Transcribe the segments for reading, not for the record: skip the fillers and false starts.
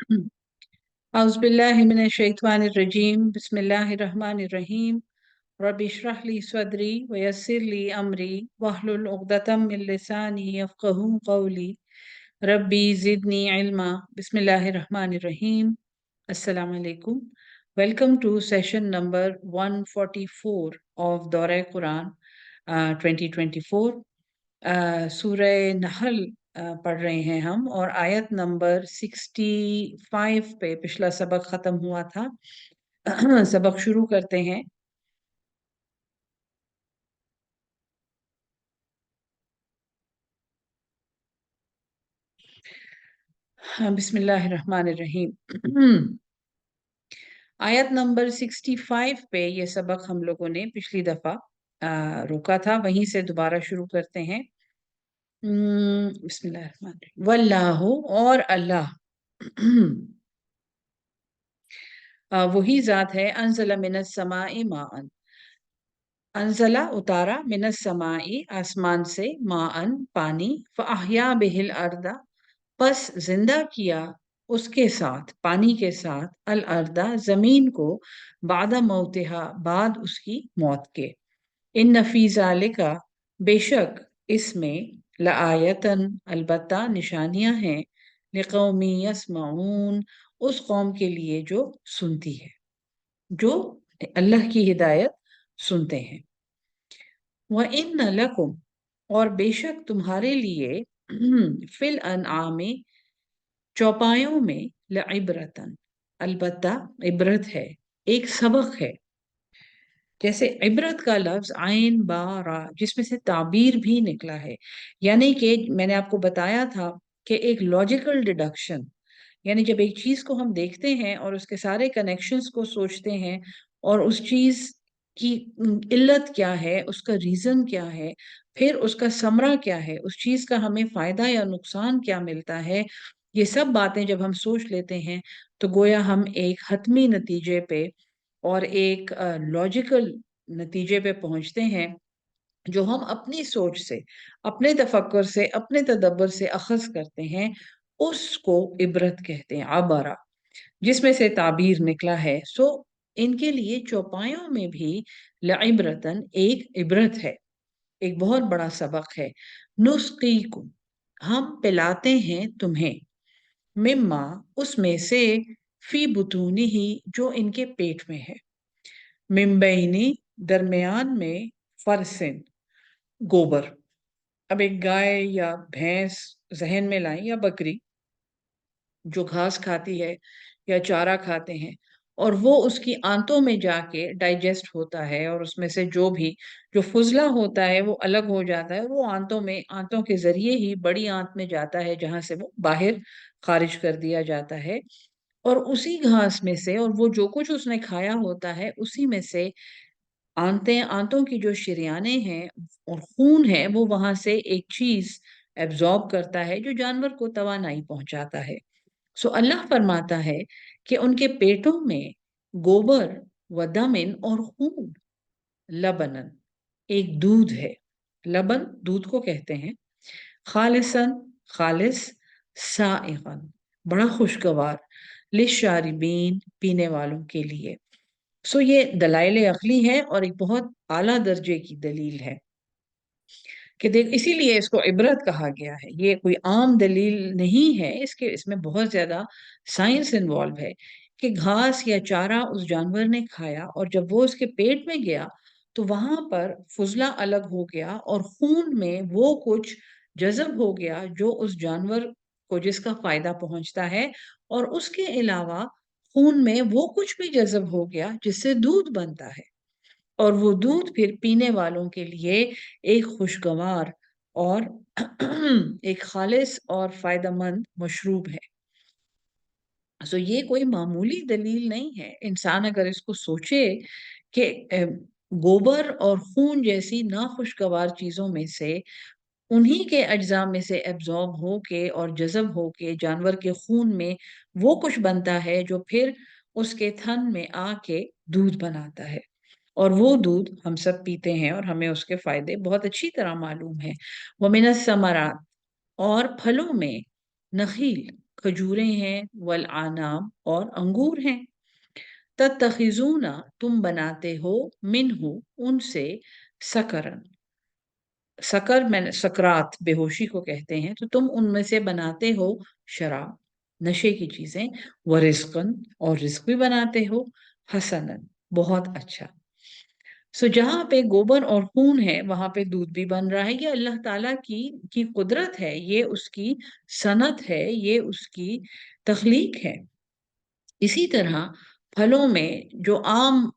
औज़ुबिल्लाहिमिनश्शैतानिर्रजीम बिस्मिल्लाहिर्रहमानिर्रहीम रब्बि इश्रह ली सदरी वयस्सिर ली अमरी वहलुल उक़दतम मिन लिसानी यफ़क़हू क़ौली रब्बी ज़िदनी इल्मा बिस्मिल्लाहिर्रहमानिर्रहीम। अस्सलामु अलैकुम। Welcome to session number 144 of Dawra Quran 2024. सूरह नहल पढ़ रहे हैं हम, और आयत नंबर 65 पे पिछला सबक ख़त्म हुआ था। सबक शुरू करते हैं। बिस्मिल्लाहिर्रहमानिर्रहीम। आयत नंबर 65 पे ये सबक हम लोगों ने पिछली दफ़ा रोका था, वहीं से दोबारा शुरू करते हैं। बिस्मिल्लाहिर्रहमानिर्रहीम। वल्लाहु, और अल्लाह वही ज़ात है, अंज़ला मिनस समाई माअन, अंज़ला उतारा, मिनस समाई आसमान से, माअन पानी, फ़अहया बिहिल अर्दा, पस जिंदा किया उसके साथ, पानी के साथ, अल अर्दा ज़मीन को, बादा मौतिहा बाद उसकी मौत के। इन नफ़ी ज़ालिका, बेशक इसमें, लआयतन अलबत्ता निशानियां हैं, लिक़ौमी यस्मऊन, उस कौम के लिए जो सुनती है, जो अल्लाह की हिदायत सुनते हैं। व इन लकुम, और बेशक तुम्हारे लिए, फिल अनआमे चौपायों में, लइब्रतन अलबत्ता इबरत है, एक सबक है। जैसे इबरत का लफ्ज आइन बा रा, जिसमें से ताबीर भी निकला है, यानी कि मैंने आपको बताया था कि एक लॉजिकल डिडक्शन, यानी जब एक चीज को हम देखते हैं और उसके सारे कनेक्शंस को सोचते हैं, और उस चीज की इल्लत क्या है, उसका रीजन क्या है, फिर उसका समरा क्या है, उस चीज का हमें फायदा या नुकसान क्या मिलता है, ये सब बातें जब हम सोच लेते हैं, तो गोया हम एक हतमी नतीजे पे और एक लॉजिकल नतीजे पे पहुंचते हैं, जो हम अपनी सोच से, अपने तफक्कुर से, अपने तदब्बर से अखज़ करते हैं, उसको इबरत कहते हैं, आबरा, जिसमें से ताबीर निकला है। सो इनके लिए चौपायों में भी लइब्रतन एक इबरत है, एक बहुत बड़ा सबक है। नुस्कीकुम, हम पिलाते हैं तुम्हें, मिम्मा उसमें से, फी बुतूनी ही जो इनके पेट में है, मिम्बैनी दरमियान में, फरसिन गोबर। अब एक गाय या भैंस जहन में लाएं, या बकरी जो घास खाती है या चारा खाते हैं, और वो उसकी आंतों में जाके डाइजेस्ट होता है, और उसमें से जो भी जो फुजला होता है वो अलग हो जाता है, वो आंतों में, आंतों के जरिए ही बड़ी आंत में जाता है, जहां से वो बाहर खारिज कर दिया जाता है। और उसी घास में से, और वो जो कुछ उसने खाया होता है उसी में से, आंतों की जो शरियाने हैं और खून है, वो वहां से एक चीज एब्जॉर्ब करता है जो जानवर को तवानाई पहुंचाता है। सो अल्लाह फरमाता है कि उनके पेटों में गोबर, व दमिन और खून, लबनन एक दूध है, लबन दूध को कहते हैं, खालिसन खालिस, साइगन बड़ा खुशगवार, लिशारिबीन पीने वालों के लिए। सो ये दलाइल अक्ली है, और एक बहुत आला दर्जे की दलील है कि देख, इसीलिए इसको इबरत कहा गया है। ये कोई आम दलील नहीं है, इसमें बहुत ज्यादा साइंस इन्वॉल्व है, कि घास या चारा उस जानवर ने खाया, और जब वो उसके पेट में गया, तो वहां पर फुजला अलग हो गया, और खून में वो कुछ जज़ब हो गया जो उस जानवर को, जिसका फायदा पहुंचता है, और उसके अलावा खून में वो कुछ भी जज़ब हो गया जिससे दूध बनता है, और वो दूध फिर पीने वालों के लिए एक खुशगवार और एक खालिस और फायदेमंद मशरूब है। सो ये कोई मामूली दलील नहीं है। इंसान अगर इसको सोचे कि गोबर और खून जैसी नाखुशगवार चीजों में से, उन्हीं के अज्जा में से एब्जॉर्ब हो के और जज़ब हो के जानवर के खून में वो कुछ बनता है जो फिर उसके थन में आके दूध बनाता है, और वो दूध हम सब पीते हैं, और हमें उसके फायदे बहुत अच्छी तरह मालूम है। वो मिनस समरात, और फलों में, नखील खजूरें हैं, वल आनाम और अंगूर हैं। तत्तखिजूना तुम बनाते हो, मिनहु उनसे, सकरन, सकर मैंने सकरात बेहोशी को कहते हैं, तो तुम उनमें से बनाते हो शराब, नशे की चीजें, व रिज्कन और रिज्क भी बनाते हो, हसनन बहुत अच्छा। सो जहां पे गोबर और खून है वहां पे दूध भी बन रहा है। ये अल्लाह ताला की कुदरत है, ये उसकी सनत है, ये उसकी तख्लीक है। इसी तरह फलों में जो आम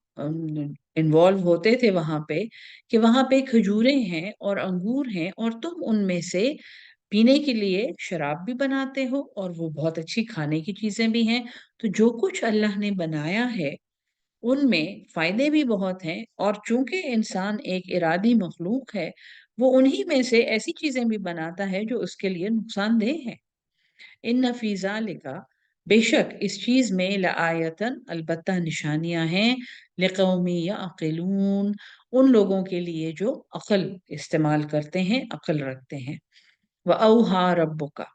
इन्वॉल्व होते थे वहां पे, कि वहां पे खजूरें हैं और अंगूर हैं और तुम उनमें से पीने के लिए शराब भी बनाते हो और वो बहुत अच्छी खाने की चीजें भी हैं। तो जो कुछ अल्लाह ने बनाया है उनमें फायदे भी बहुत हैं, और चूंकि इंसान एक इरादी मखलूक है, वो उन्हीं में से ऐसी चीजें भी बनाता है जो उसके लिए नुकसानदेह है। इन नफीजा लिखा, बेशक इस चीज में लायतन अलबत्ता निशानियां हैं, लिकौमी या अकिलून उन लोगों के लिए जो अक्ल इस्तेमाल करते हैं, अक्ल रखते हैं। व औहा रब्बुका,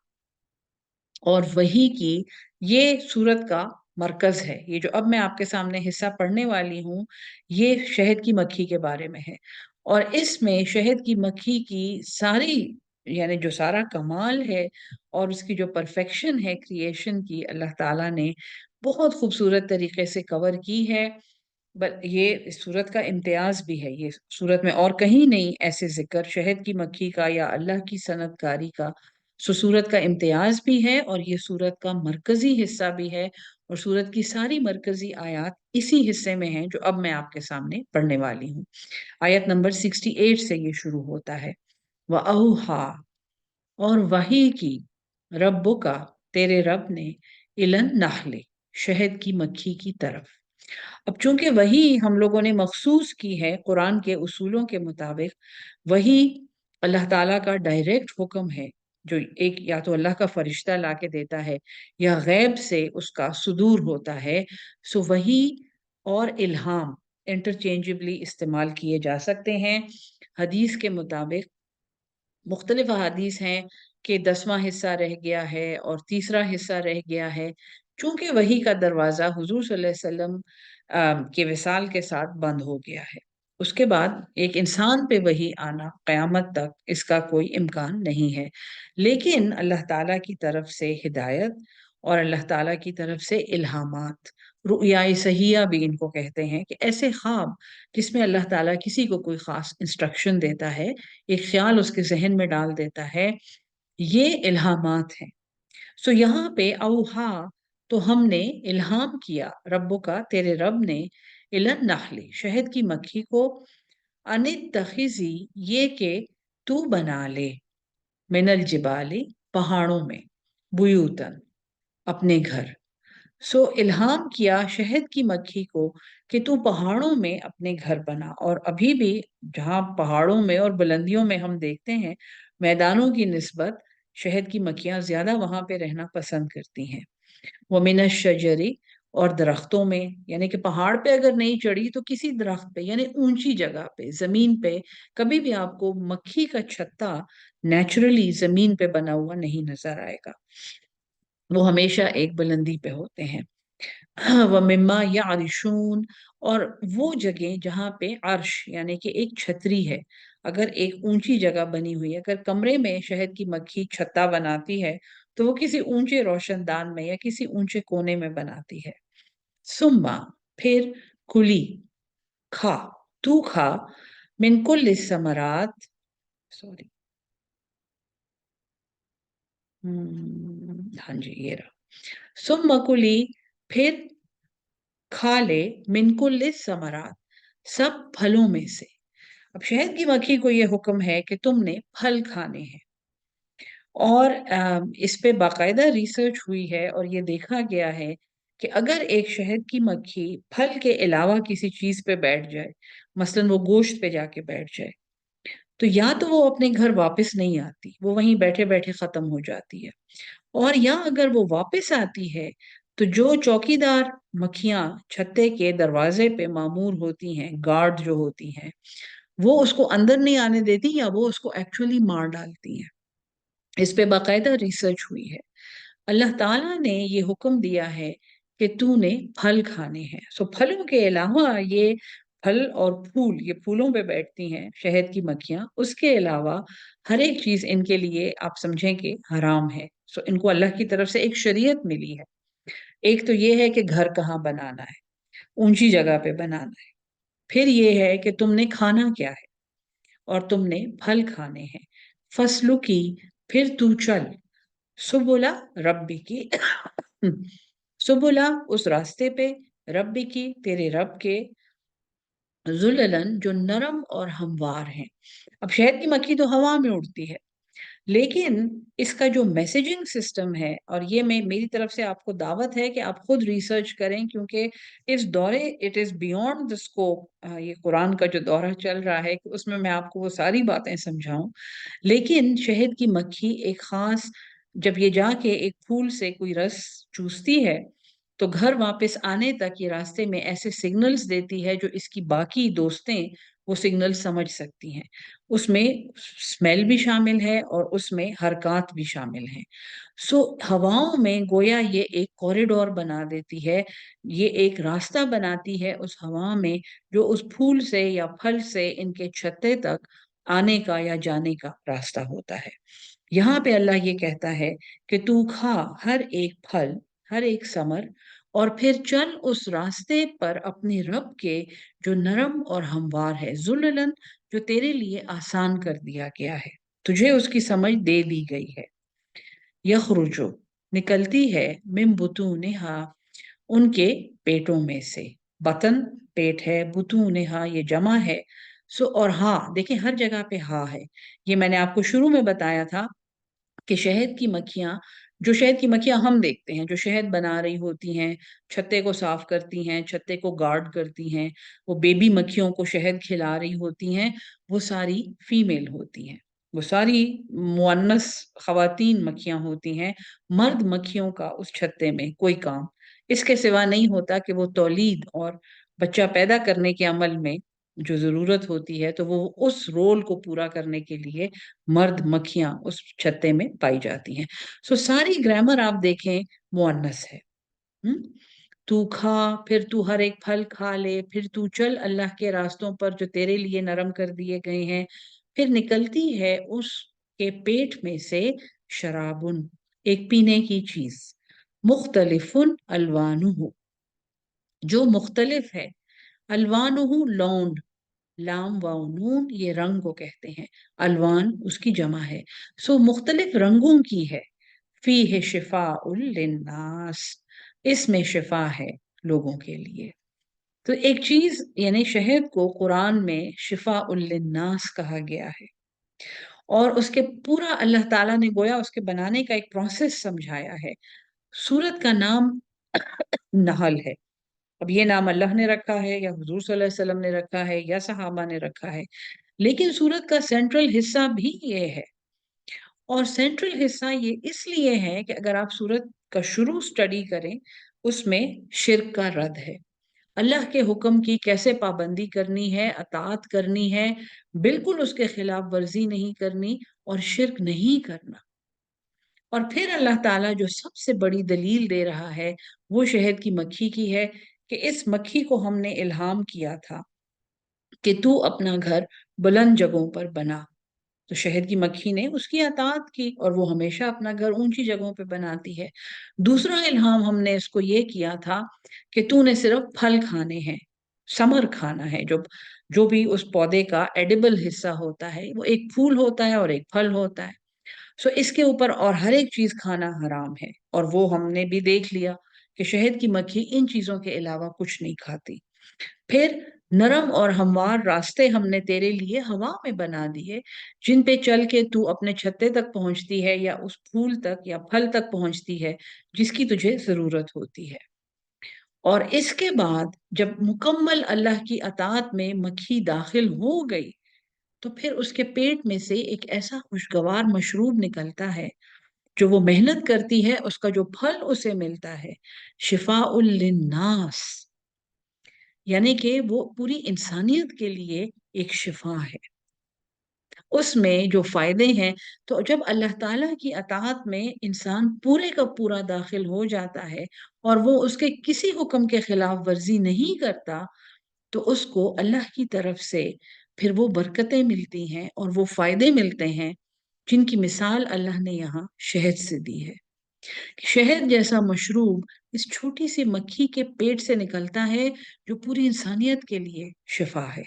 और वही की ये सूरत का मरकज है। ये जो अब मैं आपके सामने हिस्सा पढ़ने वाली हूँ, ये शहद की मक्खी के बारे में है। और इसमें शहद की मक्खी की सारी, यानी जो सारा कमाल है और उसकी जो परफेक्शन है क्रिएशन की, अल्लाह ताला ने बहुत खूबसूरत तरीके से कवर की है। बट ये इस सूरत का इम्तियाज भी है, ये सूरत में और कहीं नहीं ऐसे जिक्र शहद की मक्खी का या अल्लाह की सनतकारी का। सो सूरत का इम्तियाज भी है और ये सूरत का मरकजी हिस्सा भी है। और सूरत की सारी मरकजी आयत इसी हिस्से में है जो अब मैं आपके सामने पढ़ने वाली हूँ। आयत नंबर 68 से ये शुरू होता है। व औहा, और वही की, रब्बो का, तेरे रब ने, इलन नाहले, शहद की मक्खी की तरफ। अब चूंकि वही हम लोगों ने मखसूस की है कुरान के उसूलों के मुताबिक, वही अल्लाह ताला का डायरेक्ट हुक्म है, जो एक या तो अल्लाह का फरिश्ता लाके देता है या गैब से उसका सुदूर होता है। सो वही और इल्हाम इंटरचेंजेबली इस्तेमाल किए जा सकते हैं। हदीस के मुताबिक मुख्तलिफ अहादीस हैं कि 10वां हिस्सा रह गया है और तीसरा हिस्सा रह गया है, चूंकि वही का दरवाज़ा हुजूर सल्लल्लाहु अलैहि वसल्लम के विसाल के साथ बंद हो गया है। उसके बाद एक इंसान पे वही आना क़यामत तक इसका कोई इम्कान नहीं है। लेकिन अल्लाह ताला की तरफ से हिदायत और अल्लाह ताला की तरफ से इल्हामात, रुया सहिया भी इनको कहते हैं, कि ऐसे ख्वाब जिसमें अल्लाह ताला किसी को कोई ख़ास इंस्ट्रक्शन देता है, एक ख्याल उसके जहन में डाल देता है, ये इल्हामात हैं। सो यहाँ पे औहा, तो हमने इल्हाम किया, रब्बो का, तेरे रब ने, इलन नहली, शहद की मक्खी को, अनित तखिजी, ये के तू बना ले, मिनल जिबाली, पहाड़ों में, बुयूतन, अपने घर। सो इल्हाम किया शहद की मक्खी को कि तू पहाड़ों में अपने घर बना। और अभी भी जहाँ पहाड़ों में और बुलंदियों में हम देखते हैं, मैदानों की निस्बत शहद की मक्खियां ज्यादा वहां पे रहना पसंद करती हैं। वो मिनश शजरी, और दरख्तों में, यानी कि पहाड़ पे अगर नहीं चढ़ी तो किसी दरख्त पे, यानी ऊंची जगह पे, जमीन पे कभी भी आपको मक्खी का छत्ता नेचुरली जमीन पे बना हुआ नहीं नजर आएगा, वो हमेशा एक बुलंदी पे होते हैं। व मिम्मा या अरिशून, और वो जगह जहाँ पे अर्श यानी कि एक छतरी है, अगर एक ऊंची जगह बनी हुई है, अगर कमरे में शहद की मक्खी छत्ता बनाती है तो वो किसी ऊंचे रोशनदान में या किसी ऊंचे कोने में बनाती है। सुम्मा, फिर, कुली, खा, तू खा, मिन कुल्ल समरात, सॉरी, हाँ जी ये रहा, सुम्मा कुली, फिर खा ले, मिनकुल समरात, सब फलों में से। अब शहद की मक्खी को यह हुक्म है कि तुमने फल खाने हैं। और इस पे बाकायदा रिसर्च हुई है और ये देखा गया है कि अगर एक शहद की मक्खी फल के अलावा किसी चीज पे बैठ जाए, मसलन वो गोश्त पे जाके बैठ जाए, तो या तो वो अपने घर वापस नहीं आती, वो वहीं बैठे बैठे खत्म हो जाती है। और या अगर वो वापस आती है तो जो चौकीदार मक्खियां छत्ते के दरवाजे पे मामूर होती हैं, गार्ड जो होती हैं, वो उसको अंदर नहीं आने देती या वो उसको एक्चुअली मार डालती हैं। इस पे बाकायदा रिसर्च हुई है। अल्लाह ताला ने ये हुक्म दिया है कि तूने फल खाने हैं। सो फलों के अलावा ये फल और फूल, ये फूलों पे बैठती हैं शहद की मक्खियां, उसके अलावा हर एक चीज इनके लिए आप समझें कि हराम है। सो इनको अल्लाह की तरफ से एक शरीयत मिली है। एक तो ये है कि घर कहाँ बनाना है, ऊंची जगह पे बनाना है। फिर ये है कि तुमने खाना क्या है, और तुमने फल खाने हैं। फसलु की, फिर तू चल, सुबुला रब्बी की, सुबुला उस रास्ते पे, रब्बी की तेरे रब के, जुललन जो नरम और हमवार हैं। अब शहद की मक्खी तो हवा में उड़ती है, लेकिन इसका जो मैसेजिंग सिस्टम है, और ये मैं मेरी तरफ से आपको दावत है कि आप खुद रिसर्च करें, क्योंकि इस दौरे it is beyond the scope. ये कुरान का जो दौरा चल रहा है कि उसमें मैं आपको वो सारी बातें समझाऊं, लेकिन शहद की मक्खी एक खास, जब ये जाके एक फूल से कोई रस चूसती है, तो घर वापस आने तक ये रास्ते में ऐसे सिग्नल्स देती है जो इसकी बाकी दोस्तें वो सिग्नल समझ सकती हैं। उसमें स्मेल भी शामिल है और उसमें हरकत भी शामिल है। सो हवाओं में गोया ये एक कॉरिडोर बना देती है, ये एक रास्ता बनाती है उस हवा में, जो उस फूल से या फल से इनके छत्ते तक आने का या जाने का रास्ता होता है। यहाँ पे अल्लाह ये कहता है कि तू खा हर एक फल, हर एक समर, और फिर चल उस रास्ते पर अपने रब के, जो नरम और हमवार है, जुल्लन जो तेरे लिए आसान कर दिया गया है, तुझे उसकी समझ दे दी गई है। यखरुजो निकलती है, मिन बुतूनिहा उनके पेटों में से। बतन पेट है, बुतूनिहा ये जमा है। सो और हाँ देखिए, हर जगह पे हाँ है। ये मैंने आपको शुरू में बताया था कि शहद की मक्खियां, जो शहद की मक्खियां हम देखते हैं जो शहद बना रही होती हैं, छत्ते को साफ करती हैं, छत्ते को गार्ड करती हैं, वो बेबी मक्खियों को शहद खिला रही होती हैं, वो सारी फीमेल होती हैं। वो सारी मुअन्नस खवातीन मक्खियां होती हैं। मर्द मक्खियों का उस छत्ते में कोई काम इसके सिवा नहीं होता कि वो तौलीद और बच्चा पैदा करने के अमल में जो जरूरत होती है, तो वो उस रोल को पूरा करने के लिए मर्द मक्खियां उस छत्ते में पाई जाती हैं। सो सारी ग्रामर आप देखें मुअन्नस है। हम्म तू खा, फिर तू हर एक फल खा ले, फिर तू चल अल्लाह के रास्तों पर जो तेरे लिए नरम कर दिए गए हैं। फिर निकलती है उसके पेट में से शराबुन, एक पीने की चीज, मुख्तलिफुन अलवानुहु जो मुख्तलिफ है, अलवानुहु लौंड, लाम वाव नून ये रंग को कहते हैं, अलवान उसकी जमा है। सो मुख्तलिफ रंगों की है। फी है शिफा उल लिन्नास, इसमें शिफा है लोगों के लिए। तो एक चीज यानी शहद को कुरान में शिफा उल लिन्नास कहा गया है, और उसके पूरा अल्लाह ताला ने गोया उसके बनाने का एक प्रोसेस समझाया है। सूरत का नाम नहल है। अब ये नाम अल्लाह ने रखा है या हुजूर सल्लल्लाहु अलैहि वसल्लम ने रखा है या सहाबा ने रखा है, लेकिन सूरत का सेंट्रल हिस्सा भी ये है। और सेंट्रल हिस्सा ये इसलिए है कि अगर आप सूरत का शुरू स्टडी करें, उसमें शिर्क का रद है। अल्लाह के हुक्म की कैसे पाबंदी करनी है, अताअत करनी है, बिल्कुल उसके खिलाफ वर्जी नहीं करनी और शिर्क नहीं करना। और फिर अल्लाह ताला जो सबसे बड़ी दलील दे रहा है, वो शहद की मक्खी की है कि इस मक्खी को हमने इल्हाम किया था कि तू अपना घर बुलंद जगहों पर बना। तो शहद की मक्खी ने उसकी अताअत की और वो हमेशा अपना घर ऊंची जगहों पे बनाती है। दूसरा इल्हाम हमने इसको ये किया था कि तूने सिर्फ फल खाने हैं, समर खाना है, जो जो भी उस पौधे का एडिबल हिस्सा होता है, वो एक फूल होता है और एक फल होता है। सो इसके ऊपर और हर एक चीज खाना हराम है, और वो हमने भी देख लिया कि शहद की मक्खी इन चीजों के अलावा कुछ नहीं खाती। फिर नरम और हमवार रास्ते हमने तेरे लिए हवा में बना दिए, जिन पे चल के तू अपने छत्ते तक पहुंचती है या उस फूल तक या फल तक पहुंचती है जिसकी तुझे जरूरत होती है। और इसके बाद जब मुकम्मल अल्लाह की अताअत में मक्खी दाखिल हो गई, तो फिर उसके पेट में से एक ऐसा खुशगवार मशरूब निकलता है, जो वो मेहनत करती है, उसका जो फल उसे मिलता है, शिफाउल लिन्नास, यानी कि वो पूरी इंसानियत के लिए एक शिफा है। उसमें जो फायदे हैं, तो जब अल्लाह ताला की अताअत में इंसान पूरे का पूरा दाखिल हो जाता है और वो उसके किसी हुक्म के खिलाफ वर्जी नहीं करता, तो उसको अल्लाह की तरफ से फिर वो बरकतें मिलती हैं और वो फायदे मिलते हैं जिनकी मिसाल अल्लाह ने यहाँ शहद से दी है। शहद जैसा मशरूब इस छोटी सी मक्खी के पेट से निकलता है, जो पूरी इंसानियत के लिए शिफा है।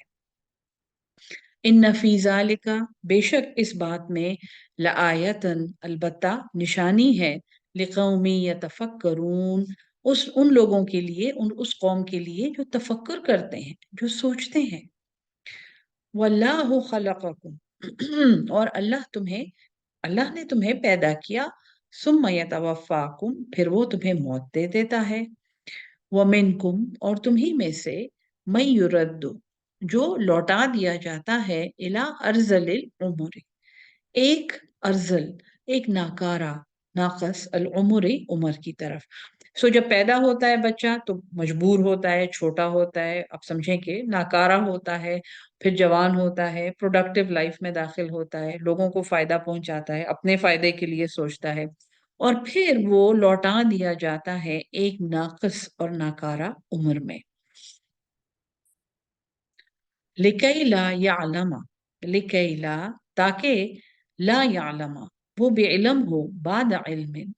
इन फी ज़ालिका, बेशक इस बात में, लआयतन, अलबत्ता निशानी है, लिकौमी यतफक्करून, उस उन लोगों के लिए, उस कौम के लिए जो तफक्कुर करते हैं, जो सोचते हैं। वल्लाहु खलक़कुम और अल्लाह ने तुम्हें पैदा किया। सुम्मा यतवफ़्फ़ाकुम, फिर वो तुम्हें मौत दे देता है। वमिनकुम, और तुम्ही में से, मैं युरद्दु, जो लौटा दिया जाता है, इला अर्जलिल उम्र, एक अर्जल, एक नाकारा, नाकस, अल उम्र, उम्र की तरफ। सो जब पैदा होता है बच्चा तो मजबूर होता है, छोटा होता है, आप समझें कि नाकारा होता है, फिर जवान होता है, प्रोडक्टिव लाइफ में दाखिल होता है, लोगों को फायदा पहुंचाता है, अपने फायदे के लिए सोचता है, और फिर वो लौटा दिया जाता है एक नाकस और नाकारा उम्र में। लिकई ला यालमा, लिकई ला, ताकि, ला यालमा, वो बेइल्म हो, बाद इल्मिन,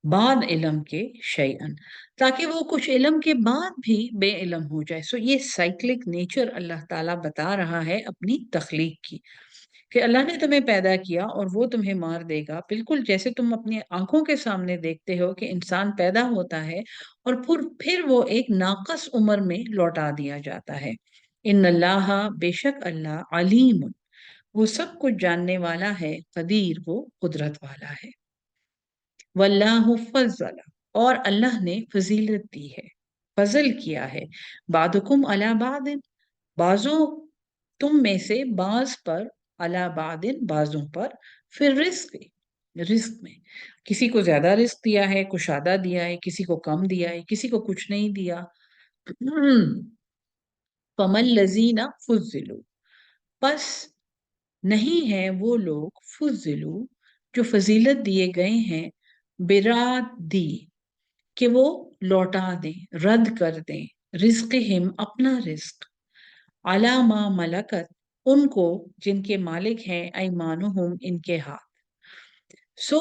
बाद इल्म के, शैअन, ताकि वो कुछ इल्म के बाद भी बेइल्म हो जाए। सो ये साइक्लिक नेचर अल्लाह ताला बता रहा है अपनी तख्लीक की, कि अल्लाह ने तुम्हें पैदा किया और वो तुम्हें मार देगा, बिल्कुल जैसे तुम अपनी आंखों के सामने देखते हो कि इंसान पैदा होता है और फिर वो एक नाकस उम्र में लौटा दिया जाता है। इन अल्लाह, बेशक अल्लाह, अलीम, वो सब कुछ जानने वाला है, कदीर, वो कुदरत वाला है। वल्लाहु फज़्ज़ल, और अल्लाह ने फजीलत दी है, फजल किया है, बादुकुम अला बादिन, बाजों तुम में से बाज पर, अला बादिन, बाजों पर, फिर रिस्क, रिस्क में, किसी को ज्यादा रिस्क दिया है, कुशादा दिया है, किसी को कम दिया है, किसी को कुछ नहीं दिया। फमल लजीना फुज्जिलु, बस नहीं है वो लोग, फुज्जिलु, जो फजीलत दिए गए हैं, बिरात दी, कि वो लौटा दें, रद्द कर दें, रिस्क हिम, अपना रिस्क, अलामा मलकत, उनको जिनके मालिक हैं, ऐमानुहुम, इनके हाथ। सो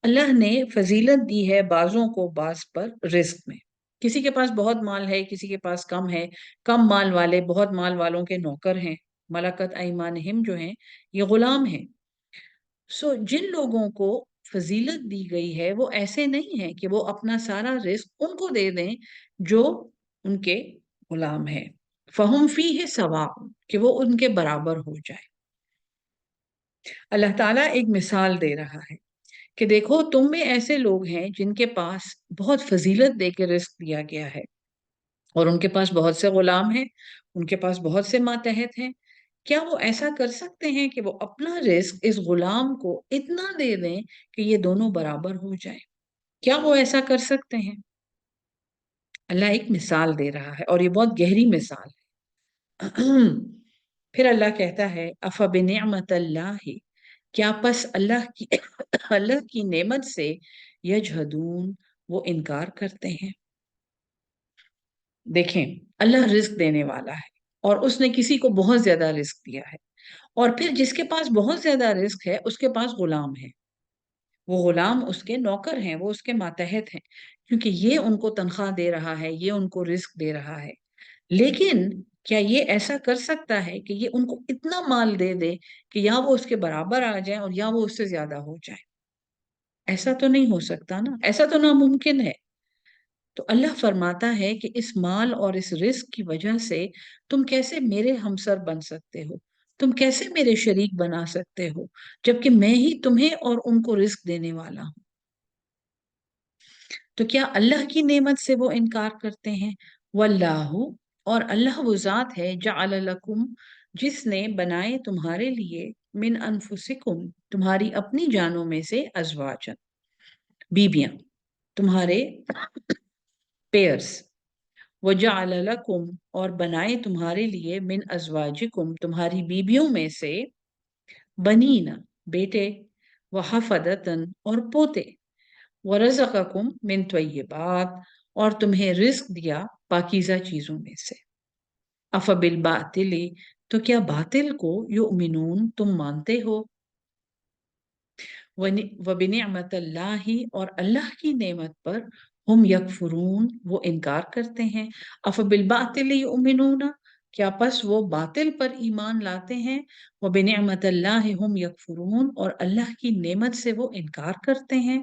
अल्लाह ने फजीलत दी है बाजों को बाज पर रिस्क में। किसी के पास बहुत माल है, किसी के पास कम है, कम माल वाले बहुत माल वालों के नौकर हैं, मलकत ऐमानहिम जो हैं, ये गुलाम हैं। सो जिन लोगों को फजीलत दी गई है वो ऐसे नहीं है कि वो अपना सारा रिस्क उनको दे दें जो उनके गुलाम है। फहुम फी है सवा, कि वो उनके बराबर हो जाए। अल्लाह ताला एक मिसाल दे रहा है कि देखो तुम में ऐसे लोग हैं जिनके पास बहुत फजीलत दे के रिस्क दिया गया है, और उनके पास बहुत से गुलाम हैं, उनके पास बहुत से मातहत हैं। क्या वो ऐसा कर सकते हैं कि वो अपना रिस्क इस गुलाम को इतना दे दें कि ये दोनों बराबर हो जाए? क्या वो ऐसा कर सकते हैं? अल्लाह एक मिसाल दे रहा है और ये बहुत गहरी मिसाल है। फिर अल्लाह कहता है, अफा बिनिअमत अल्लाह, क्या पस अल्लाह की अल्लाह की नेमत से, यजहदून, वो इनकार करते हैं। देखें, अल्लाह रिस्क देने वाला है और उसने किसी को बहुत ज्यादा रिस्क दिया है, और फिर जिसके पास बहुत ज्यादा रिस्क है उसके पास गुलाम है, वो गुलाम उसके नौकर हैं, वो उसके मातहत हैं, क्योंकि ये उनको तनख्वाह दे रहा है, ये उनको रिस्क दे रहा है। लेकिन क्या ये ऐसा कर सकता है कि ये उनको इतना माल दे दे कि या वो उसके बराबर आ जाए और या वो उससे ज्यादा हो जाए? ऐसा तो नहीं हो सकता ना, ऐसा तो नामुमकिन है। तो अल्लाह फरमाता है कि इस माल और इस रिस्क की वजह से तुम कैसे मेरे हमसर बन सकते हो, तुम कैसे मेरे शरीक बना सकते हो, जबकि मैं ही तुम्हें और उनको रिस्क देने वाला हूं। तो क्या अल्लाह की नेमत से वो इनकार करते हैं? वल्लाहु, और अल्लाह वो जात है, जअल लकुम, जिसने बनाए तुम्हारे लिए, मिन अनफुसिकुम, तुम्हारी अपनी जानों में से, अजवाजन, बीबियां, तुम्हारे पेयर्स, वजअल लकुम, और बनाए तुम्हारे लिए, मिन अजवाजिकुम, तुम्हारी बीबियों में से, बनीना बेटे, व हफदतन और पोते, व रज़क़कुम मिन त्वय्यिबात और तुम्हें रिस्क दिया पाकीज़ा चीजों में से। अफबिल बातिली तो क्या बातिल को युमिनून तुम मानते हो, व बिनिअमतिल्लाहि और अल्लाह की नेमत पर हम यकफुरून वो इनकार करते हैं। अफबिल बातिल युमिनूना क्या पस वो बातिल पर ईमान लाते हैं, व बिनिअमतिल्लाहि हम यकफुरून और अल्लाह की नेमत से वो इनकार करते हैं।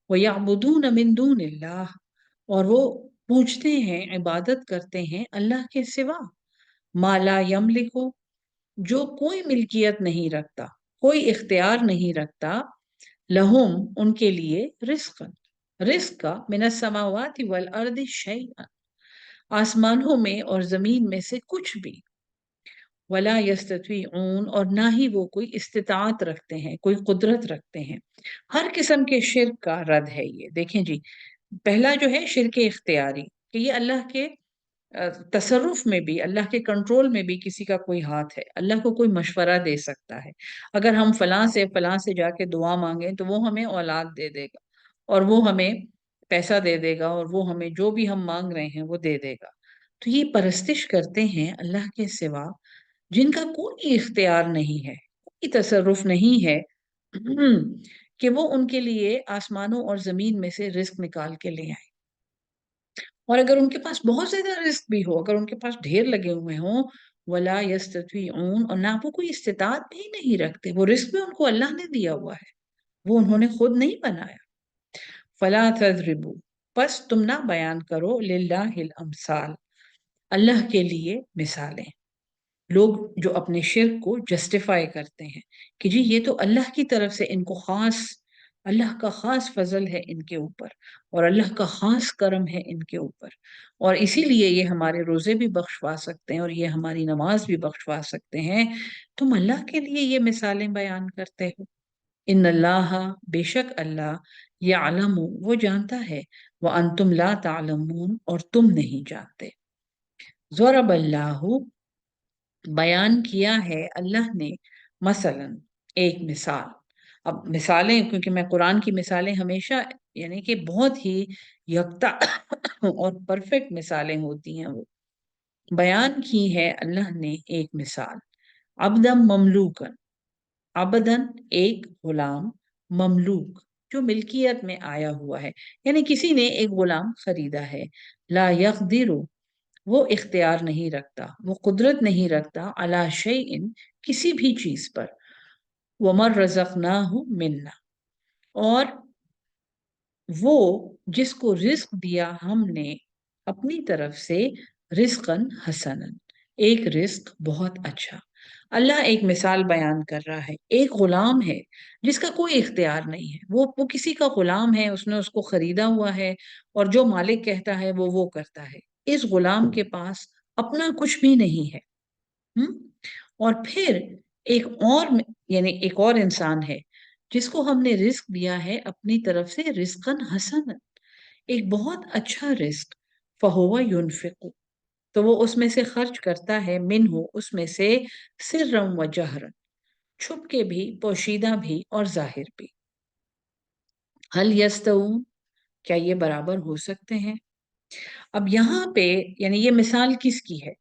व यअबुदून मिन दूनिल्लाह और वो पूछते हैं इबादत करते हैं अल्लाह के सिवा, माला यमलिको जो कोई मिल्कियत नहीं रखता, कोई इख्तियार नहीं रखता, लहुम उनके लिए रिस्कन रिस्क का, मिनस समावाति वल अर्दि शैअन आसमानों में और जमीन में से कुछ भी, वला यस्ततीऊन और ना ही वो कोई इस्तिताअत रखते हैं, कोई कुदरत रखते हैं। हर किस्म के शिर्क का रद है ये। देखें जी, पहला जो है शिर्क इख्तियारी, कि ये अल्लाह के तसरुफ में भी, अल्लाह के कंट्रोल में भी किसी का कोई हाथ है। अल्लाह को कोई मशवरा दे सकता है, अगर हम फलां से जाके दुआ मांगे तो वो हमें औलाद दे देगा, और वो हमें पैसा दे देगा, और वो हमें जो भी हम मांग रहे हैं वो दे देगा। तो ये परस्तिश करते हैं अल्लाह के सिवा, जिनका कोई इख्तियार नहीं है, कोई तसरुफ नहीं है कि वो उनके लिए आसमानों और जमीन में से रिस्क निकाल के ले आए। और अगर उनके पास बहुत ज्यादा रिस्क भी हो, अगर उनके पास ढेर लगे हुए हों, वला यस्ततीऊन और ना वो कोई इस्तिताअत भी नहीं रखते, वो रिस्क भी उनको अल्लाह ने दिया हुआ है, वो उन्होंने खुद नहीं बनाया। फला तजरिबू बस तुम ना बयान करो लिल्लाहिल अमसाल अल्लाह के लिए मिसालें। लोग जो अपने शिर्क को जस्टिफाई करते हैं कि जी ये तो अल्लाह की तरफ से इनको खास, अल्लाह का खास फजल है इनके ऊपर, और अल्लाह का खास करम है इनके ऊपर, और इसीलिए ये हमारे रोजे भी बख्शवा सकते हैं और ये हमारी नमाज भी बख्शवा सकते हैं। तुम अल्लाह के लिए ये मिसालें बयान करते हो। इन अल्लाह बेशक अल्लाह, यालमु वो जानता है, व अंतुम ला तालमून और तुम नहीं जानते। ज़रबल्लाहु बयान किया है अल्लाह ने, मसलन एक मिसाल। अब मिसालें, क्योंकि मैं कुरान की मिसालें हमेशा यानी कि बहुत ही यकता और परफेक्ट मिसालें होती हैं, वो बयान की है अल्लाह ने एक मिसाल। अबदम ममलूकन, अबदन एक गुलाम, ममलूक जो मिल्कियत में आया हुआ है, यानी किसी ने एक गुलाम खरीदा है। ला यकदिरु वो इख्तियार नहीं रखता, वो कुदरत नहीं रखता, अला शैइन किसी भी चीज पर, वमर रज़क़नाहु मिन्ना और वो जिसको रिस्क दिया हमने अपनी तरफ से, रिस्कन हसनन एक रिस्क बहुत अच्छा। अल्लाह एक मिसाल बयान कर रहा है, एक गुलाम है जिसका कोई इख्तियार नहीं है, वो किसी का गुलाम है, उसने उसको खरीदा हुआ है, और जो मालिक कहता है वो करता है। इस गुलाम के पास अपना कुछ भी नहीं है। हम्म और फिर एक और, यानी एक और इंसान है जिसको हमने रिस्क दिया है अपनी तरफ से, रिस्कन हसन एक बहुत अच्छा रिस्क। फहुवा युनफिकु तो वो उसमें से खर्च करता है, मिनहु उसमें से, सिर्रम व जहरन छुप के भी, पोशीदा भी और जाहिर भी। हल यस्तऊन क्या ये बराबर हो सकते हैं। अब यहाँ पे यानी ये मिसाल किसकी है,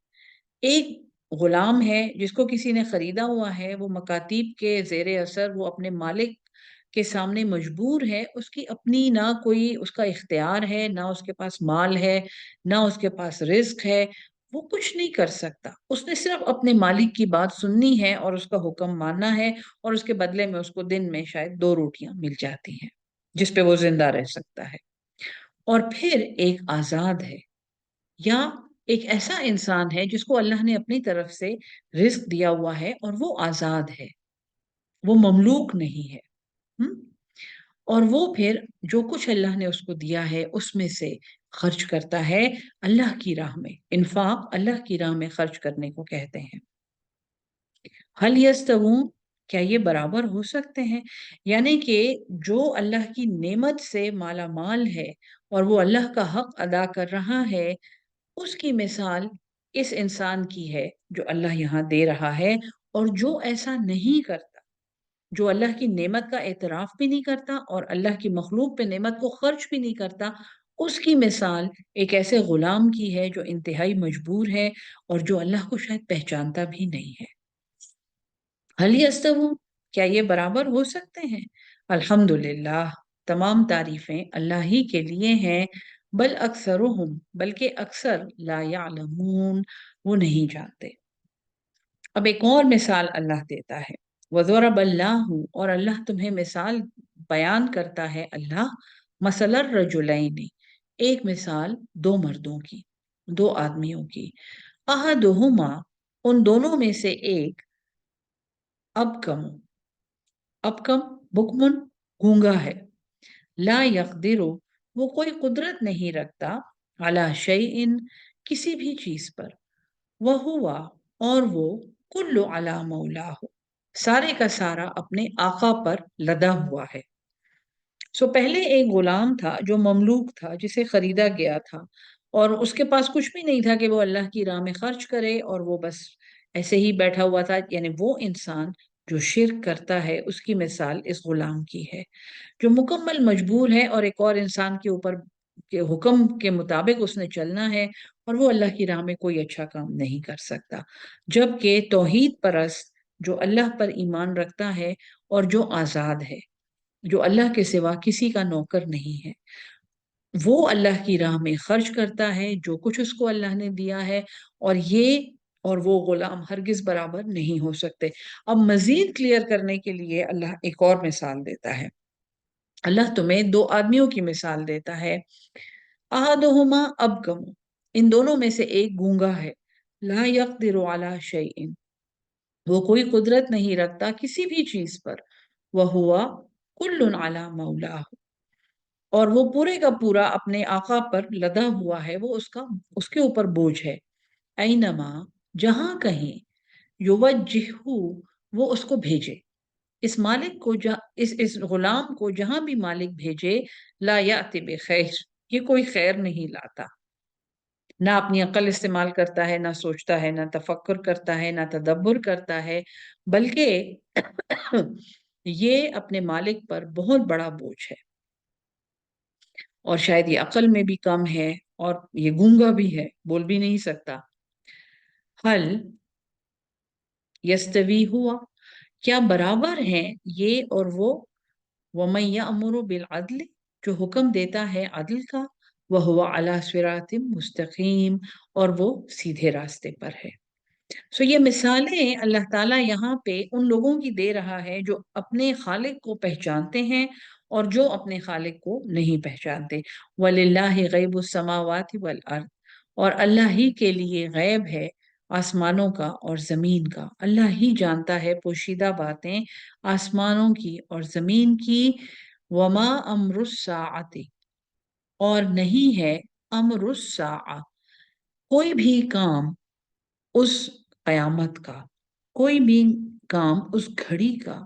एक गुलाम है जिसको किसी ने खरीदा हुआ है, वो मकातीब के जेर असर वो अपने मालिक के सामने मजबूर है, उसकी अपनी ना कोई उसका इख्तियार है, ना उसके पास माल है, ना उसके पास रिस्क है, वो कुछ नहीं कर सकता, उसने सिर्फ अपने मालिक की बात सुननी है और उसका हुक्म मानना है, और उसके बदले में उसको दिन में शायद 2 रोटियां मिल जाती हैं जिसपे वो जिंदा रह सकता है। और फिर एक आजाद है, या एक ऐसा इंसान है जिसको अल्लाह ने अपनी तरफ से रिस्क दिया हुआ है और वो आजाद है, वो ममलूक नहीं है। हम्म और वो फिर जो कुछ अल्लाह ने उसको दिया है उसमें से खर्च करता है अल्लाह की राह में। इन्फाक अल्लाह की राह में खर्च करने को कहते हैं। हल यस्तवून क्या ये बराबर हो सकते हैं, यानी कि जो अल्लाह की नेमत से माला माल है और वो अल्लाह का हक अदा कर रहा है, उसकी मिसाल इस इंसान की है जो अल्लाह यहाँ दे रहा है, और जो ऐसा नहीं करता, जो अल्लाह की नेमत का एतराफ भी नहीं करता और अल्लाह की मखलूक पे नेमत को खर्च भी नहीं करता, उसकी मिसाल एक ऐसे गुलाम की है जो इंतहाई मजबूर है और जो अल्लाह को शायद पहचानता भी नहीं है। हल यस्तवू, क्या ये बराबर हो सकते हैं? अल्हम्दुलिल्लाह, तमाम तारीफें अल्लाह ही के लिए हैं। बल अक्सरुहुम, बल्कि अक्सर ला यालमून, वो नहीं जानते। अब एक और मिसाल अल्लाह देता है, वज़रबल्लाहु, और अल्लाह तुम्हें मिसाल बयान करता है, अल्लाह मसलर रजुलैनी, एक मिसाल दो मर्दों की, दो आदमियों की, अहदुहुमा, उन दोनों में से एक, अब कम, अब कम, बुकमुन, गूंगा है, ला यकदिरु, वो कोई कुदरत नहीं रखता, अला शैइन, किसी भी चीज पर, वह हुआ, और वो, कुल्लु अला मौला हो, सारे का सारा अपने आका पर लदा हुआ है। पहले एक गुलाम था जो ममलूक था, जिसे खरीदा गया था, और उसके पास कुछ भी नहीं था कि वो अल्लाह की राह में खर्च करे, और वो बस ऐसे ही बैठा हुआ था। यानी वो इंसान जो शिर्क करता है, उसकी मिसाल इस गुलाम की है, जो मुकम्मल मजबूर है और एक और इंसान के ऊपर के हुक्म के मुताबिक उसने चलना है, और वो अल्लाह की राह में कोई अच्छा काम नहीं कर सकता। जबकि तौहीद परस्त, जो अल्लाह पर ईमान रखता है और जो आज़ाद है, जो अल्लाह के सिवा किसी का नौकर नहीं है, वो अल्लाह की राह में खर्च करता है जो कुछ उसको अल्लाह ने दिया है, और ये और वो गुलाम हरगिज बराबर नहीं हो सकते। अब मजीद क्लियर करने के लिए अल्लाह एक और मिसाल देता है। अल्लाह तुम्हें दो आदमियों की मिसाल देता है, अहदुहुमा अबकम, इन दोनों में से एक गूंगा है, ला यक़दिरु अला शैइन, वो कोई कुदरत नहीं रखता किसी भी चीज पर, वह हुआ कुल्लुन अला मौला, और वो पूरे का पूरा अपने आका पर लदा हुआ है, वो उसका उसके ऊपर बोझ है। ऐनमा, जहां कहीं, युवज्जिहु, वो उसको भेजे, इस मालिक को, इस गुलाम को जहां भी मालिक भेजे, ला याति बिखैर, ये कोई खैर नहीं लाता। ना अपनी अकल इस्तेमाल करता है, ना सोचता है, ना तफक्कुर करता है, ना तदब्बुर करता है, बल्कि ये अपने मालिक पर बहुत बड़ा बोझ है, और शायद ये अकल में भी कम है, और ये गूंगा भी है, बोल भी नहीं सकता। हल यस्तवी हुआ, क्या बराबर हैं ये और वो, वमन यअमुरु बिल अदल, जो हुक्म देता है अदल का, वह हुआ अला सिरातिम मुस्तकीम, और वो सीधे रास्ते पर है। ये मिसालें अल्लाह ताला यहाँ पे उन लोगों की दे रहा है जो अपने खालिक को पहचानते हैं और जो अपने खालिक को नहीं पहचानते। वलिल्लाहि गैबुस समावाति वल अर्द, और अल्लाह ही के लिए गैब है आसमानों का और जमीन का। अल्लाह ही जानता है पोशीदा बातें आसमानों की और जमीन की। वमा अमरुस साअति, और नहीं है अमरुस साअ, कोई भी काम उस कयामत का, कोई भी काम उस घड़ी का,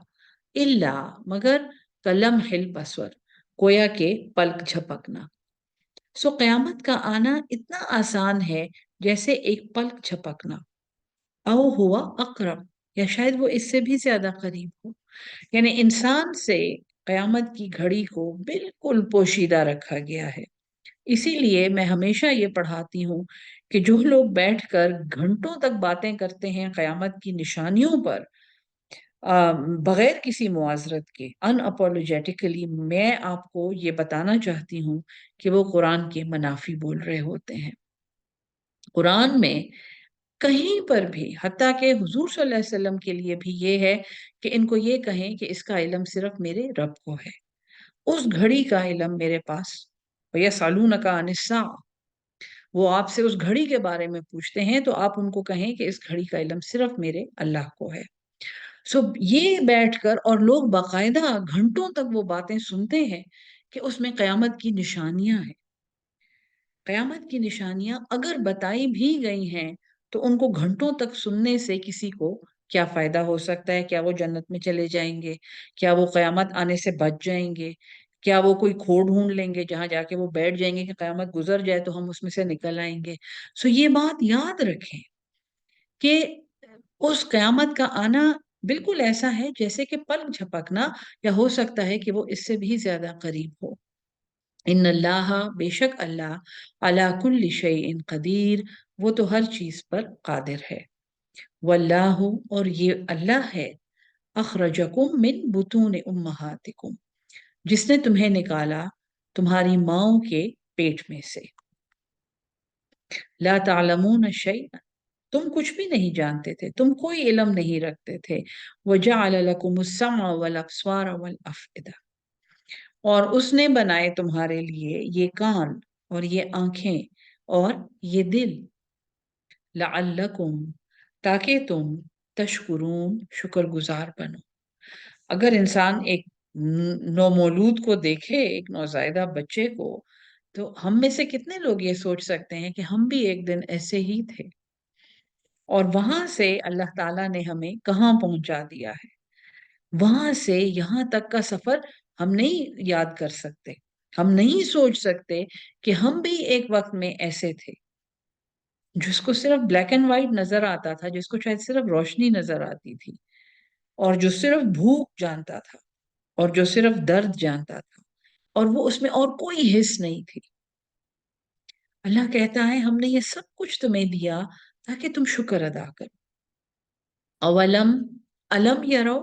इल्ला, मगर, कलम हिल बसवर, गोया के पलक झपकना। कयामत का आना इतना आसान है जैसे एक पलक झपकना। औ हुआ अकरब, या शायद वो इससे भी ज्यादा करीब हो। यानी इंसान से कयामत की घड़ी को बिल्कुल पोशीदा रखा गया है। इसीलिए मैं हमेशा ये पढ़ाती हूँ कि जो लोग बैठकर घंटों तक बातें करते हैं कयामत की निशानियों पर, बगैर किसी मुआजरत के, अनअपोलोजेटिकली, मैं आपको ये बताना चाहती हूँ कि वो कुरान के मनाफी बोल रहे होते हैं। कुरान में कहीं पर भी, हत्ता के हुजूर सल्लल्लाहु अलैहि वसल्लम के लिए भी ये है कि इनको ये कहें कि इसका इल्म सिर्फ मेरे रब को है, उस घड़ी का इल्म मेरे पास, भैया सालूनका अनिस्सा, वो आपसे उस घड़ी के बारे में पूछते हैं, तो आप उनको कहें कि इस घड़ी का इल्म सिर्फ मेरे अल्लाह को है। ये बैठकर और लोग बाकायदा घंटों तक वो बातें सुनते हैं कि उसमें कयामत की निशानियां हैं। कयामत की निशानियां अगर बताई भी गई हैं, तो उनको घंटों तक सुनने से किसी को क्या फायदा हो सकता है? क्या वो जन्नत में चले जाएंगे? क्या वो कयामत आने से बच जाएंगे? क्या वो कोई खो ढूंढ लेंगे जहां जाके वो बैठ जाएंगे कि कयामत गुजर जाए तो हम उसमें से निकल आएंगे? ये बात याद रखें कि उस कयामत का आना بالकुल ऐसा है जैसे कि पलक झपकना, या हो सकता है कि वो इससे भी ज्यादा करीब हो। इन अल्लाह, बेशक अल्लाह, अला कुल्ली शैइन कदीर, वो तो हर चीज पर कादिर है। वल्लाहु, और ये अल्लाह है, अखरजकुम मिन बुतून उम्महातिकुम, जिसने तुम्हें निकाला तुम्हारी माओं के पेट में से। ला तालमून शैअन, तुम कुछ भी नहीं जानते थे, तुम कोई इल्म नहीं रखते थे। वजअल लकुमुस समअ वल अब्सार वल अफइदा, और उसने बनाए तुम्हारे लिए ये कान और ये आंखें और ये दिल। लअल्लकुम, ताकि तुम तशकुरून, शुक्रगुजार बनो। अगर इंसान एक नौमौलूद को देखे, एक नौज़ायदा बच्चे को, तो हम में से कितने लोग ये सोच सकते हैं कि हम भी एक दिन ऐसे ही थे, और वहां से अल्लाह ताला ने हमें कहाँ पहुंचा दिया है। वहां से यहाँ तक का सफर हम नहीं याद कर सकते, हम नहीं सोच सकते कि हम भी एक वक्त में ऐसे थे, जिसको सिर्फ ब्लैक एंड व्हाइट नजर आता था, जिसको शायद सिर्फ रोशनी नजर आती थी, और जो सिर्फ भूख जानता था, और जो सिर्फ दर्द जानता था, और वो उसमें और कोई हिस्स नहीं थी। अल्लाह कहता है हमने ये सब कुछ तुम्हें दिया ताकि तुम शुक्र अदा करो। अवलम, अलम यरो,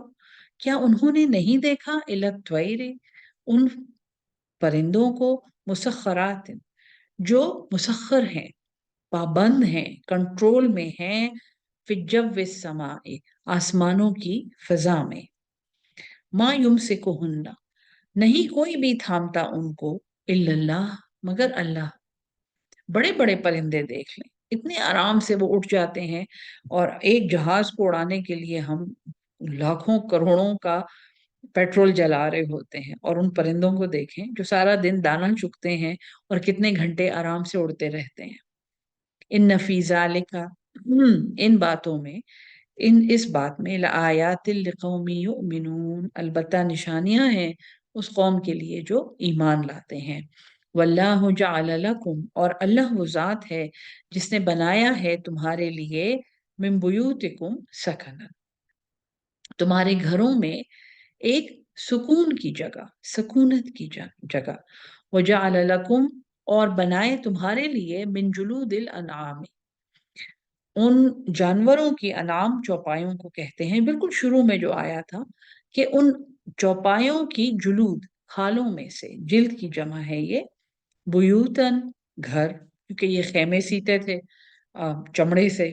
क्या उन्होंने नहीं देखा, इलत त्वैरे, उन परिंदों को, मुसख्खरात, जो मुसख्खर हैं, पाबंद हैं, कंट्रोल में हैं, फिज्जव समाए, आसमानों की फिजा में। मा युमसिकुहुन्ना, नहीं कोई भी थामता उनको, इल्लल्लाह, मगर अल्लाह। बड़े बड़े परिंदे देख लें, इतने आराम से वो उठ जाते हैं, और एक जहाज को उड़ाने के लिए हम लाखों करोड़ों का पेट्रोल जला रहे होते हैं, और उन परिंदों को देखें जो सारा दिन दाना चुगते हैं और कितने घंटे आराम से उड़ते रहते हैं। इन नफीजा लिखा, इन बातों में, इस बात में लायातिल लिकौमी युमिनून, अलबत्ता निशानियां हैं उस कौम के लिए जो ईमान लाते हैं। वल्लाहु जअल लकुम, और अल्लाह वो जात है जिसने बनाया है तुम्हारे लिए, मिन बुयूतिकुम सकना, तुम्हारे घरों में एक सुकून की जगह, सुकूनत की जगह। वजअल लकुम, और बनाए तुम्हारे लिए, मिन जुलूदिल अनआम, उन जानवरों की, अनाम चौपायों को कहते हैं, बिल्कुल शुरू में जो आया था, कि उन चौपायों की, जुलूद खालों में से, जिल्द की जमा है ये, बुयूतन घर, क्योंकि ये खेमे सीते थे चमड़े से।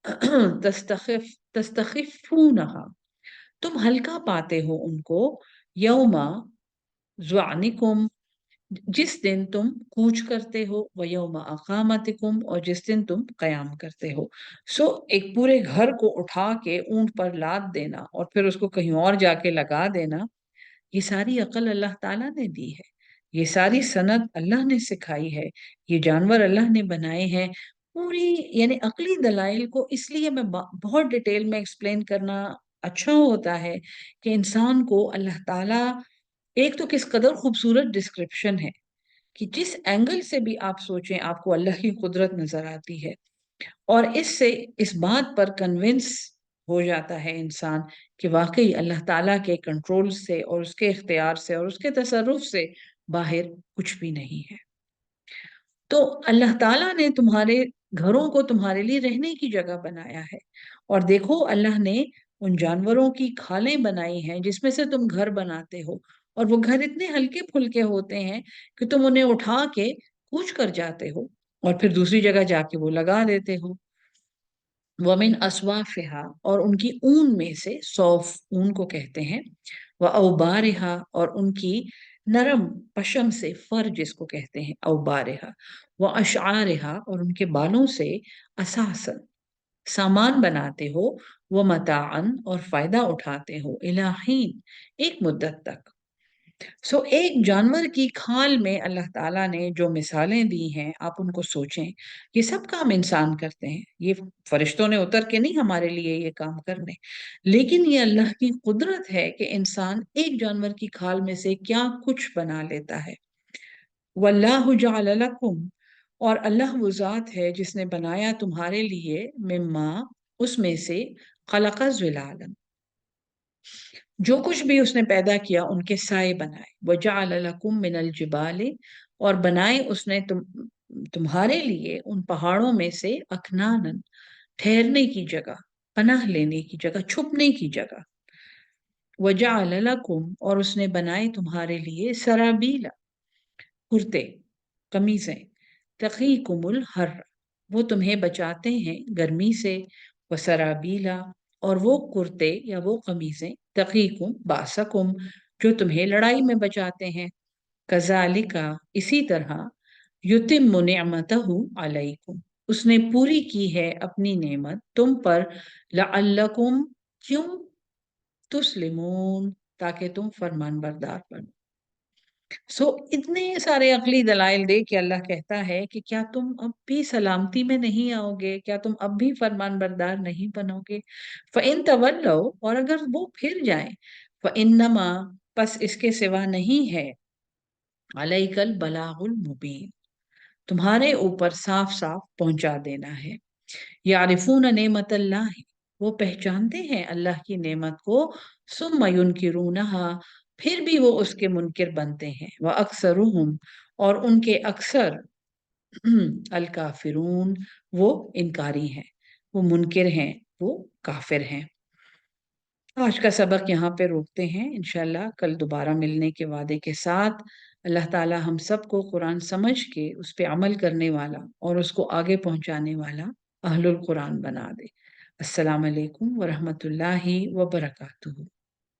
तस्तखिफ तस्तखिफूनहा, तुम हल्का पाते हो उनको, यौमा ज़ुआनिकुम, जिस दिन तुम कूच करते हो, व यौम अकामतिकुम, और जिस दिन तुम कयाम करते हो। सो एक पूरे घर को उठा के ऊंट पर लाद देना और फिर उसको कहीं और जाके लगा देना, ये सारी अकल अल्लाह ताला ने दी है, ये सारी सनत अल्लाह ने सिखाई है, ये जानवर अल्लाह ने बनाए हैं। पूरी, यानी अकली दलाइल को इसलिए मैं बहुत डिटेल में एक्सप्लेन करना अच्छा होता है कि इंसान को अल्लाह ताला, एक तो किस कदर खूबसूरत डिस्क्रिप्शन है, कि जिस एंगल से भी आप सोचें आपको अल्लाह की कुदरत नजर आती है, और इससे इस बात पर कन्विंस हो जाता है इंसान कि वाकई अल्लाह ताला के कंट्रोल से और उसके इख्तियार से और उसके तसर्रुफ से बाहर कुछ भी नहीं है। तो अल्लाह ताला ने तुम्हारे घरों को तुम्हारे लिए रहने की जगह बनाया है, और देखो अल्लाह ने उन जानवरों की खालें बनाई हैं जिसमें से तुम घर बनाते हो, और वो घर इतने हल्के फुल्के होते हैं कि तुम उन्हें उठा के कूच कर जाते हो और फिर दूसरी जगह जाके वो लगा देते हो। वमिन अस्वाफिहा, और उनकी ऊन में से, सौफ ऊन को कहते हैं, व औबारिहा, और उनकी नरम पशम से, फर जिसको कहते हैं औबारिहा, व अशारिहा, और उनके बालों से, असासन, सामान बनाते हो, व मताअन, और फायदा उठाते हो, इलाहीन, एक मुद्दत तक। सो एक जानवर की खाल में अल्लाह ताला ने जो मिसालें दी हैं, आप उनको सोचें, ये सब काम इंसान करते हैं, ये फरिश्तों ने उतर के नहीं हमारे लिए ये काम करने, लेकिन ये अल्लाह की कुदरत है कि इंसान एक जानवर की खाल में से क्या कुछ बना लेता है। वल्लाहु जअल लकुम, और अल्लाह वो जात है जिसने बनाया तुम्हारे लिए, मिम्मा, उसमें से, खलक़ ज़िलालन, जो कुछ भी उसने पैदा किया उनके साए बनाए। वजअल लकुम मिनल जिबाली, और बनाए उसने तुम्हारे लिए उन पहाड़ों में से अकनानन, ठहरने की जगह, पनाह लेने की जगह, छुपने की जगह। वजअल लकुम, और उसने बनाए तुम्हारे लिए सराबीला, कुर्ते, कमीजें, तकीकुमुल हर, वो तुम्हें बचाते हैं गर्मी से। वसराबीला, और वो कुर्ते या वो कमीजें, तकीकुम बासकुम, जो तुम्हें लड़ाई में बचाते हैं। कजालिका, इसी तरह, युतिम्मु निअमतहु अलैकुम, उसने पूरी की है अपनी नेमत तुम पर, लअल्लकुम, क्यों, तुस्लिमून, ताकि तुम फरमान बरदार बनो। इतने सारे अकली दलाइल दे के अल्लाह कहता है कि क्या तुम अब भी सलामती में नहीं आओगे, क्या तुम अब भी फरमान बरदार नहीं बनोगे। फ़इन तवल्लो, और अगर वो फिर जाएं, फ़इन्नमा, बस इसके सिवा नहीं है, अलैकल बलागुल मुबीन, तुम्हारे ऊपर साफ साफ पहुंचा देना है। यारिफून नेमतल्लाह, वो पहचानते हैं अल्लाह की नेमत को, सुम्मा युनकिरूनहा, फिर भी वो उसके मुनकिर बनते हैं। वह अक्सरुहुम, और उनके अक्सर, अल काफिरून, वो इनकारी हैं, वो मुनकिर हैं, वो काफिर हैं। आज का सबक यहाँ पे रोकते हैं, इंशाल्लाह कल दोबारा मिलने के वादे के साथ। अल्लाह ताला हम सबको कुरान समझ के उस पे अमल करने वाला और उसको आगे पहुंचाने वाला अहलुल कुरान बना दे। अस्सलाम वालेकुम व रहमतुल्लाहि व बरकातुहू।